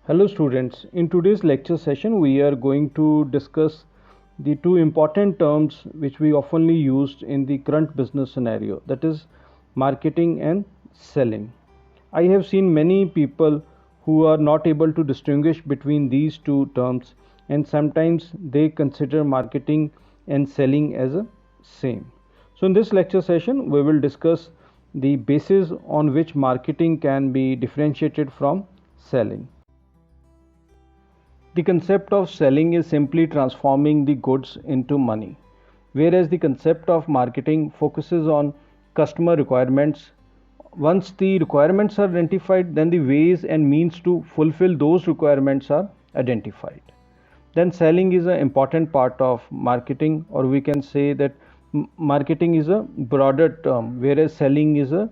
Hello students, in today's lecture session we are going to discuss the two important terms which we oftenly used in the current business scenario, that is marketing and selling. I have seen many people who are not able to distinguish between these two terms, and sometimes they consider marketing and selling as a same. So in this lecture session we will discuss the basis on which marketing can be differentiated from selling. The concept of selling is simply transforming the goods into money, whereas the concept of marketing focuses on customer requirements. Once the requirements are identified, then the ways and means to fulfill those requirements are identified. Then selling is an important part of marketing, or we can say that marketing is a broader term, whereas selling is a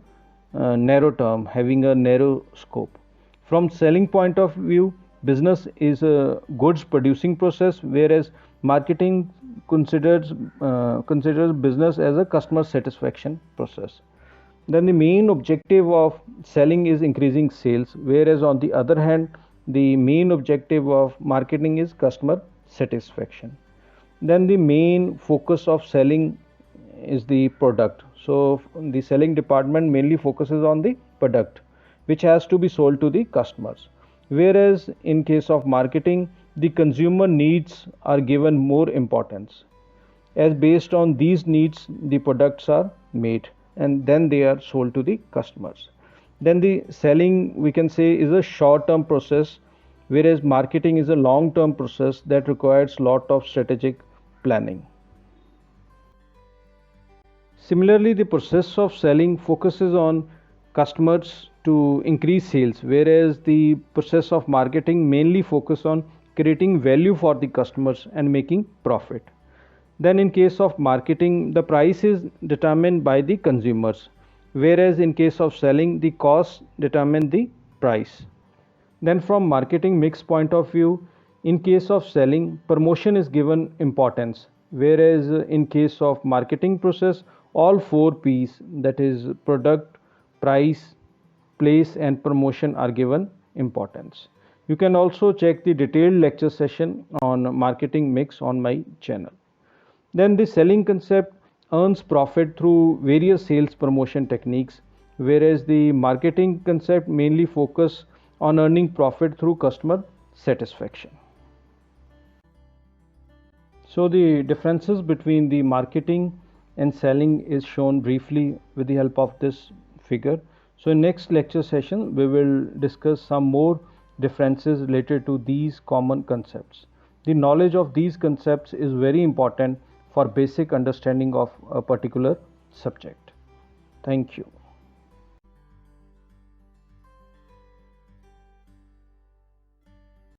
narrow term having a narrow scope. From selling point of view, business is a goods producing process, whereas marketing considers business as a customer satisfaction process. Then the main objective of selling is increasing sales, whereas on the other hand the main objective of marketing is customer satisfaction. Then the main focus of selling is the product. So the selling department mainly focuses on the product which has to be sold to the customers, whereas in case of marketing the consumer needs are given more importance, as based on these needs the products are made and then they are sold to the customers. Then the selling, we can say, is a short term process, whereas marketing is a long term process that requires lot of strategic planning. Similarly, the process of selling focuses on customers to increase sales, whereas the process of marketing mainly focus on creating value for the customers and making profit. Then in case of marketing, the price is determined by the consumers, whereas in case of selling the cost determine the price. Then from marketing mix point of view, in case of selling promotion is given importance, whereas in case of marketing process all 4 P's, that is product, price, place and promotion, are given importance. You can also check the detailed lecture session on marketing mix on my channel. Then the selling concept earns profit through various sales promotion techniques, whereas the marketing concept mainly focus on earning profit through customer satisfaction. So the differences between the marketing and selling is shown briefly with the help of this figure. So in next lecture session we will discuss some more differences related to these common concepts. The knowledge of these concepts is very important for basic understanding of a particular subject. Thank you.